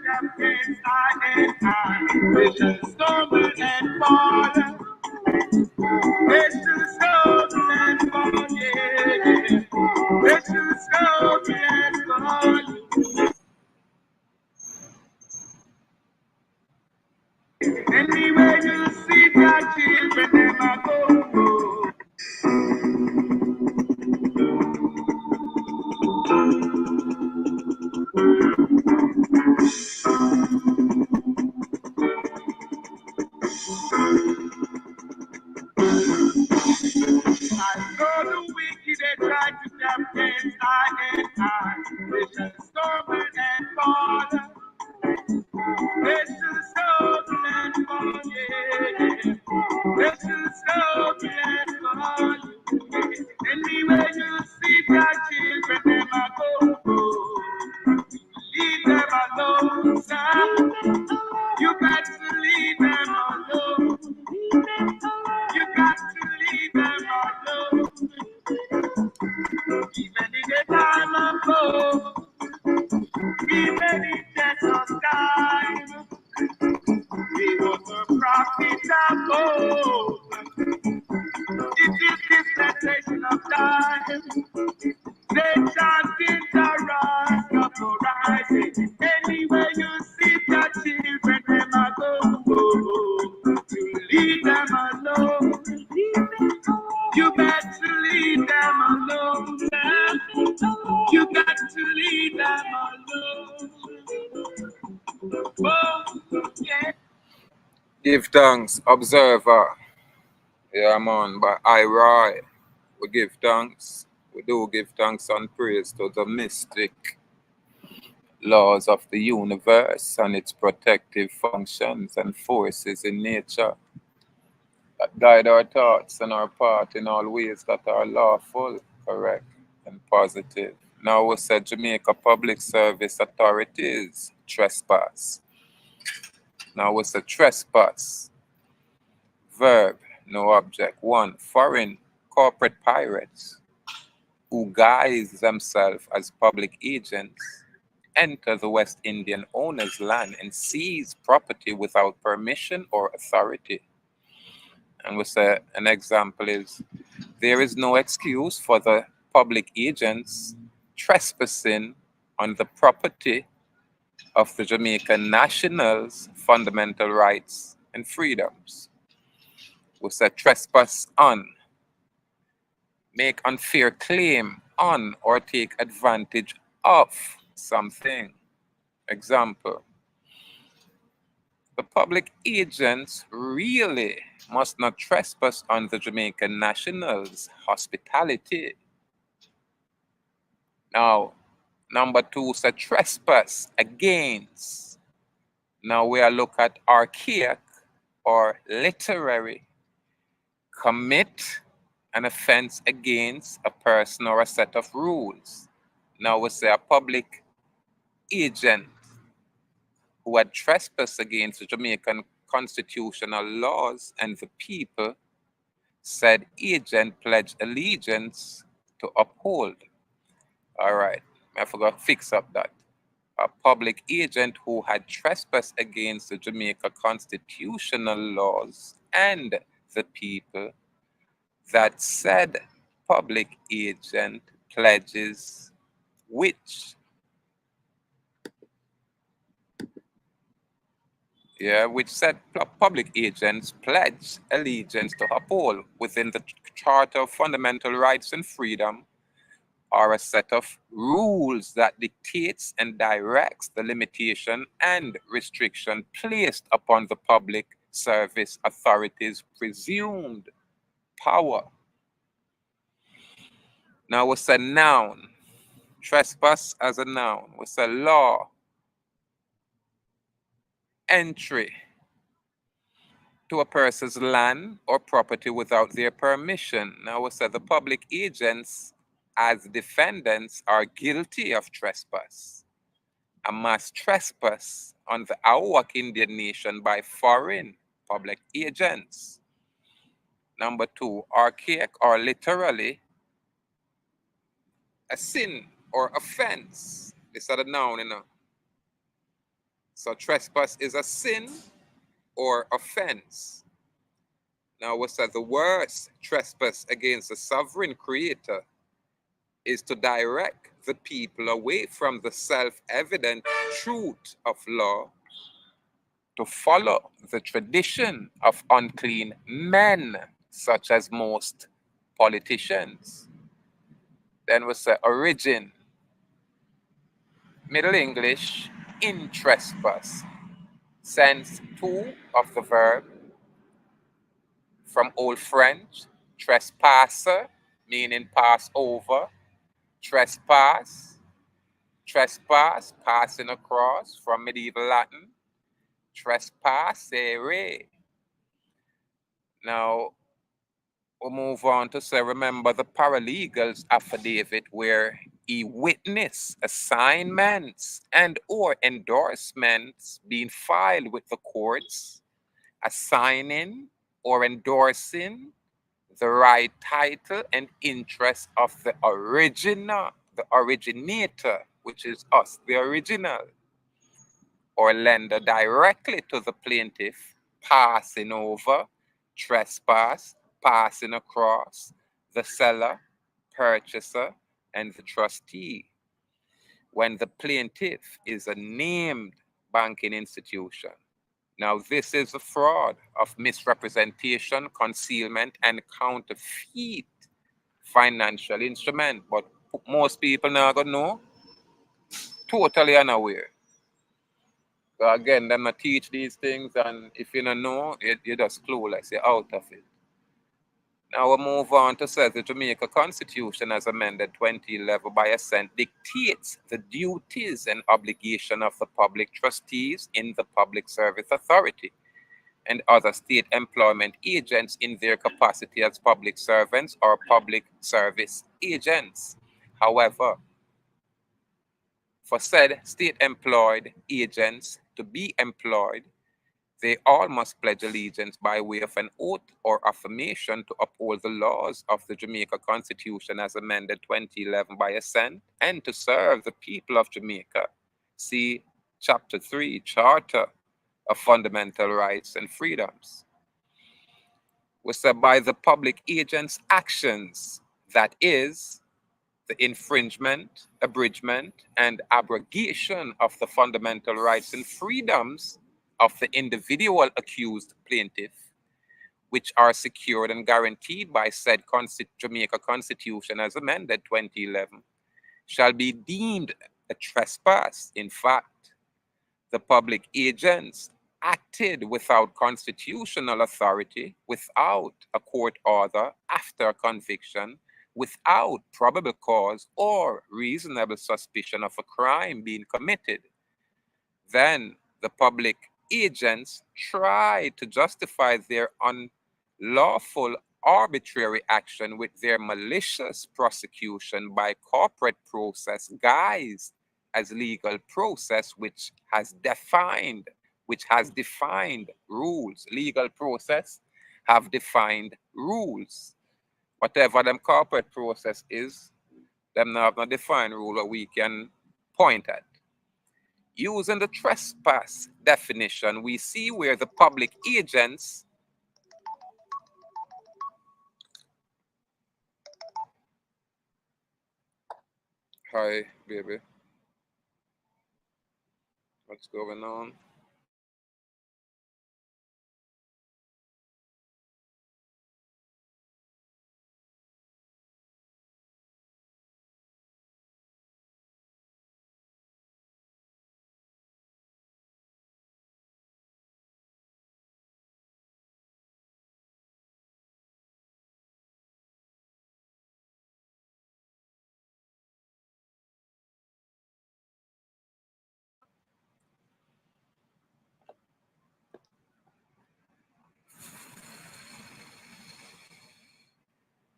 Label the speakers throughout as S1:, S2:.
S1: against we shall stumble and fall. We shall stumble and fall, yeah. We shall stumble and fall. Anywhere you see your children, them a go. Though the wicked they try to jump against I, they shall stumble and fall. They shall stumble and fall, yeah. They shall stumble and fall. Anywhere you see your children, them a go. Leave them alone, son. You got to leave them alone. You got to leave them alone. Even in the time of hope, even in death of time, he was a prophet of hope. It is dispensation of time. Nation is a rise of horizon. Anywhere you see the children, them a go. To leave them alone. You got to leave them alone. You got to leave them alone. Oh, yeah.
S2: Give thanks, observer. Yeah, man, but Roy, we give thanks. We do give thanks and praise to the mystic laws of the universe and its protective functions and forces in nature that guide our thoughts and our path in all ways that are lawful, correct, and positive. Now we said Jamaica Public Service Authorities trespass. Now we said trespass. Verb, no object. 1. Foreign corporate pirates who guise themselves as public agents enter the West Indian owner's land and seize property without permission or authority. And we say an example is, there is no excuse for the public agents trespassing on the property of the Jamaica-national's fundamental rights and freedoms. We say trespass on, make unfair claim on or take advantage of something. Example, the public agents really must not trespass on the Jamaican nationals' hospitality. Now, number 2 is a trespass against. Now we are look at archaic or literary. Commit an offense against a person or a set of rules. Now we say a public agent who had trespassed against the Jamaican constitutional laws and the people, said agent pledged allegiance to uphold. All right, I forgot to fix up that. A public agent who had trespassed against the Jamaica constitutional laws and the people, that said public agent pledges which said public agents pledge allegiance to uphold within the Charter of Fundamental Rights and Freedom are a set of rules that dictates and directs the limitation and restriction placed upon the public service authorities' presumed power. Now what's a noun? Trespass as a noun. What's a law? Entry to a person's land or property without their permission. Now we said the public agents as defendants are guilty of trespass, a mass trespass on the Awak Indian nation by foreign public agents. Number 2, archaic or literally, a sin or offense. This is a noun, So trespass is a sin or offense. Now we said the worst trespass against the sovereign creator is to direct the people away from the self-evident truth of law to follow the tradition of unclean men, such as most politicians. Then we say origin, Middle English, in trespass. Sense two of the verb from Old French, trespasser, meaning pass over, trespass, trespass, passing across, from medieval Latin, trespassere. Now, we'll move on to say, remember the paralegal's affidavit where he witnessed assignments and or endorsements being filed with the courts, assigning or endorsing the right title and interest of the originator, which is us, the original, or lender directly to the plaintiff, passing over, trespass, passing across, the seller, purchaser, and the trustee. When the plaintiff is a named banking institution. Now, this is a fraud of misrepresentation, concealment, and counterfeit financial instrument. But most people now gonna know, totally unaware. So again, them not teach these things, and if you don't know, you just clueless, you're out of it. Now we move on to say the Jamaica Constitution as amended 2011 by assent dictates the duties and obligation of the public trustees in the Public Service Authority and other state employment agents in their capacity as public servants or public service agents. However, for said state employed agents to be employed, they all must pledge allegiance by way of an oath or affirmation to uphold the laws of the Jamaica Constitution as amended 2011 by assent and to serve the people of Jamaica. See Chapter 3, Charter of Fundamental Rights and Freedoms. Was that by the public agent's actions, that is, the infringement, abridgment, and abrogation of the fundamental rights and freedoms of the individual accused plaintiff, which are secured and guaranteed by said Jamaica Constitution as amended 2011, shall be deemed a trespass. In fact, the public agents acted without constitutional authority, without a court order, after conviction, without probable cause or reasonable suspicion of a crime being committed. Then the public agents try to justify their unlawful arbitrary action with their malicious prosecution by corporate process guised as legal process, which has defined rules. Legal process have defined rules. Whatever them corporate process is, them now have no defined rule that we can point at. Using the trespass definition, we see where the public agents hi baby, what's going on?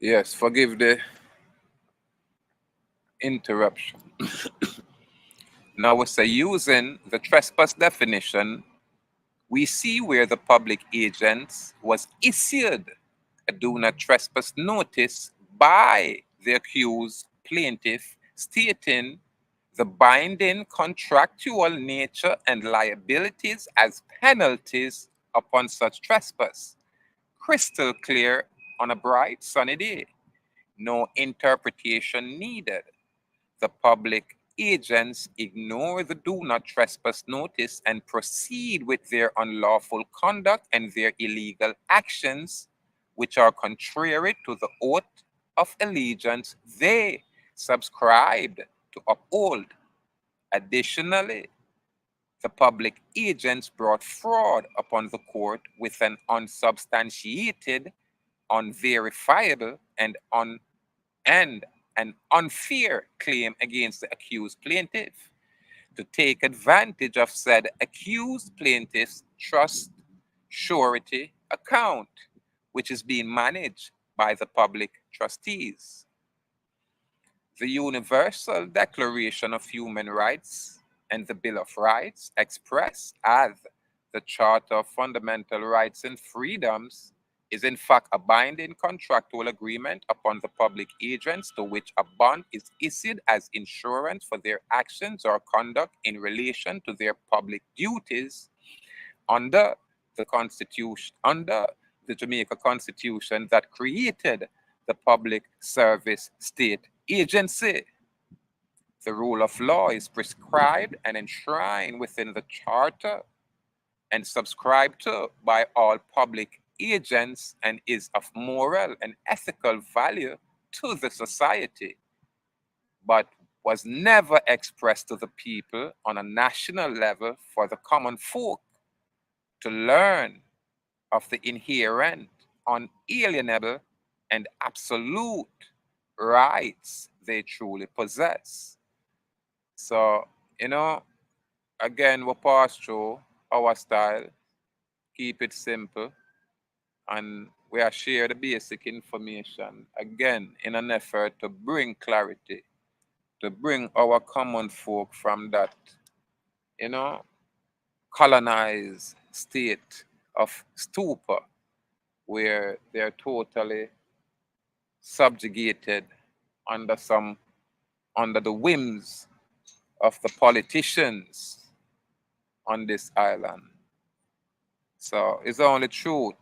S2: Yes, forgive the interruption. Now we say using the trespass definition, we see where the public agents was issued a do not trespass notice by the accused plaintiff stating the binding contractual nature and liabilities as penalties upon such trespass. Crystal clear on a bright sunny day. No interpretation needed. The public agents ignore the do not trespass notice and proceed with their unlawful conduct and their illegal actions, which are contrary to the oath of allegiance they subscribed to uphold. Additionally, the public agents brought fraud upon the court with an unsubstantiated, unverifiable, and an unfair claim against the accused plaintiff to take advantage of said accused plaintiff's trust surety account, which is being managed by the public trustees. The Universal Declaration of Human Rights and the Bill of Rights express as the Charter of Fundamental Rights and Freedoms is in fact a binding contractual agreement upon the public agents to which a bond is issued as insurance for their actions or conduct in relation to their public duties under the Jamaica Constitution that created the Public Service State Agency. The rule of law is prescribed and enshrined within the Charter and subscribed to by all public agents and is of moral and ethical value to the society, but was never expressed to the people on a national level for the common folk to learn of the inherent, unalienable, and absolute rights they truly possess. So, again, we pass through our style, keep it simple, and we are share the basic information again in an effort to bring clarity, to bring our common folk from that, you know, colonized state of stupor where they're totally subjugated under under the whims of the politicians on this island. So it's only truth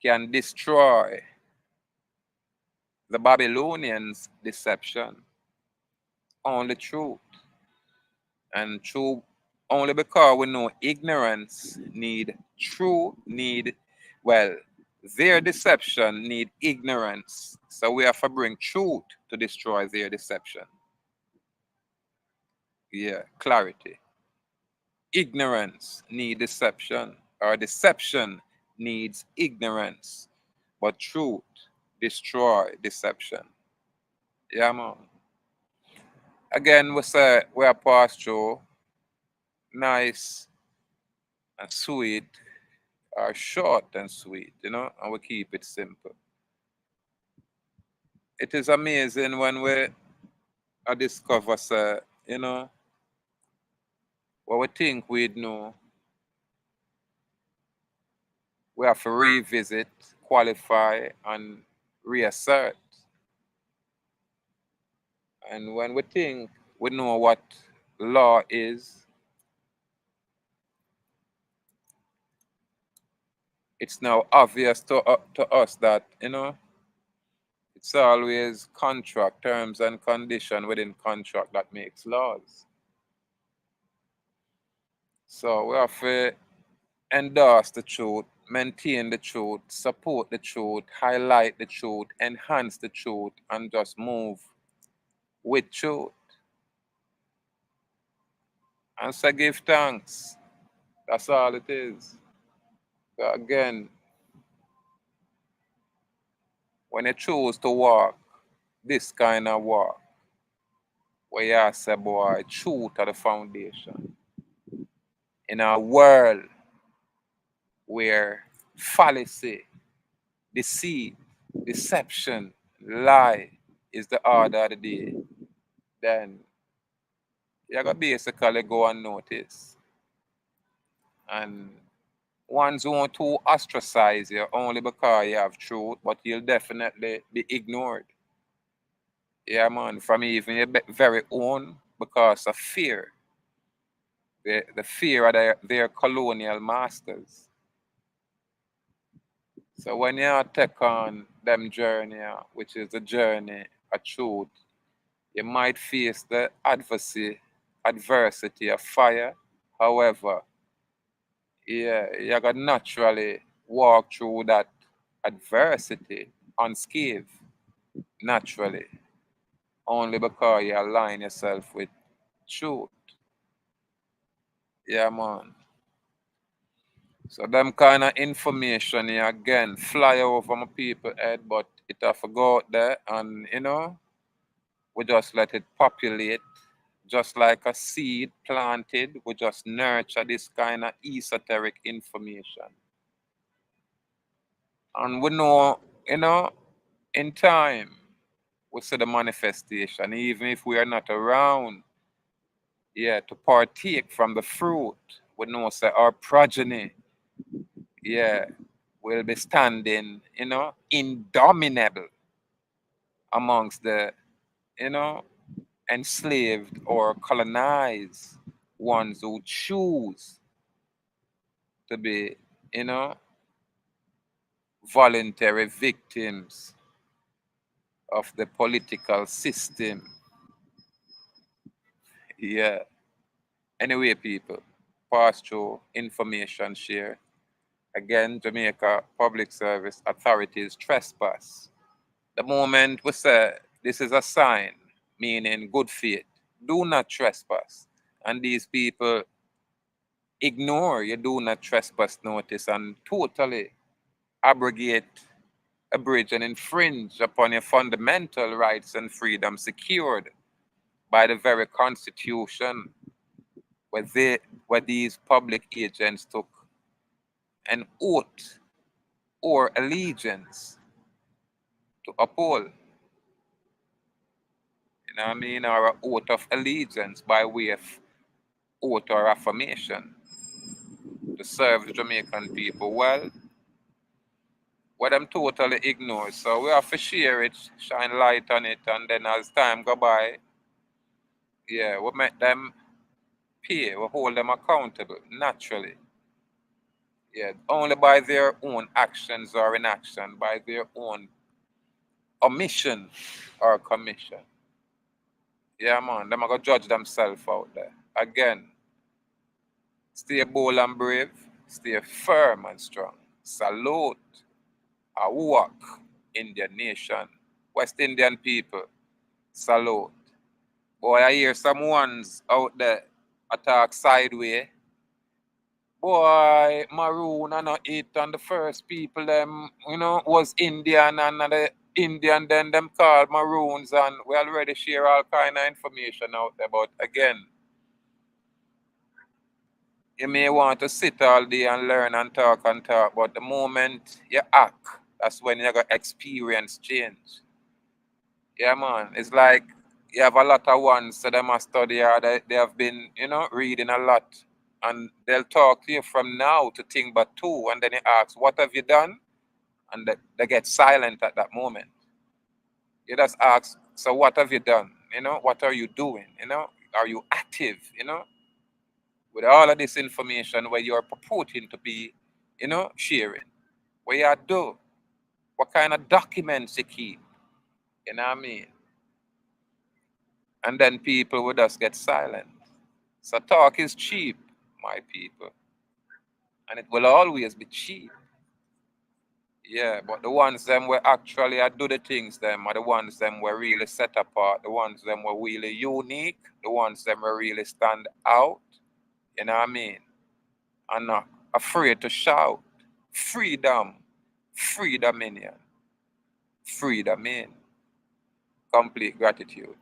S2: can destroy the Babylonians' deception. Only truth. And true only because we know ignorance well, their deception need ignorance. So we have to bring truth to destroy their deception. Yeah, clarity. Ignorance need deception, or deception needs ignorance. But truth destroy deception. Yeah, man. Again, we say we are passed through nice and sweet, or short and sweet, and we keep it simple. It is amazing when we discover, say, what we think we'd know, we have to revisit, qualify, and reassert. And when we think we know what law is, it's now obvious to us that, it's always contract, terms and condition within contract that makes laws. So we have to endorse the truth, maintain the truth, support the truth, highlight the truth, enhance the truth, and just move with truth. And so give thanks. That's all it is. So again, when you choose to walk this kind of walk, where you say, boy, truth are the foundation. In a world where fallacy, deceit, deception, lie is the order of the day, then you're going to basically go unnoticed. And ones want to ostracize you only because you have truth, but you'll definitely be ignored. Yeah, man, from even your very own because of fear. The fear of their colonial masters. So when you take on them journey, which is the journey of truth, you might face the adversity of fire. However, yeah, you got naturally walk through that adversity unscathed, naturally, only because you align yourself with truth. Yeah, man. So them kind of information here again fly over my people head, but it have to go out there and we just let it populate. Just like a seed planted, we just nurture this kind of esoteric information. And we know, in time, we see the manifestation, even if we are not around, yeah, to partake from the fruit. We know, say, our progeny, yeah, will be standing, indomitable amongst the, you know, enslaved or colonized ones who choose to be, you know, voluntary victims of the political system. Yeah. Anyway, people, pass through information share. Again, Jamaica Public Service Authorities trespass. The moment we say this is a sign, meaning good faith, do not trespass. And these people ignore your do not trespass notice and totally abrogate, abridge, and infringe upon your fundamental rights and freedoms secured by the very constitution where these public agents took an oath or allegiance to uphold. You know what I mean? Or an oath of allegiance by way of oath or affirmation to serve the Jamaican people. Well, what them totally ignore. So we have to share it, shine light on it, and then as time go by, yeah, we make them pay, we hold them accountable naturally. Yeah, only by their own actions or inaction, by their own omission or commission. Yeah, man, them are gonna judge themselves out there. Again, stay bold and brave, stay firm and strong. Salute, Awak, Indian nation, West Indian people, salute. Boy, I hear some ones out there attack sideways. Boy, Maroon and not it and the first people them, was Indian and the Indian then them called Maroons and we already share all kind of information out there. But again, you may want to sit all day and learn and talk, but the moment you act, that's when you got experience change. Yeah, man. It's like you have a lot of ones, so they must study hard. They have been, reading a lot. And they'll talk to you from now to think but two. And then you ask, what have you done? And they get silent at that moment. You just ask, so what have you done? What are you doing? Are you active? With all of this information where you're purporting to be, sharing. What you do? What kind of documents you keep? You know what I mean? And then people would just get silent. So talk is cheap, my people. And it will always be cheap. Yeah, but the ones them where actually I do the things them are the ones them were really set apart, the ones them were really unique, the ones them were really stand out. You know what I mean? And not afraid to shout. Freedom. Freedom in. Freedom in. Complete gratitude.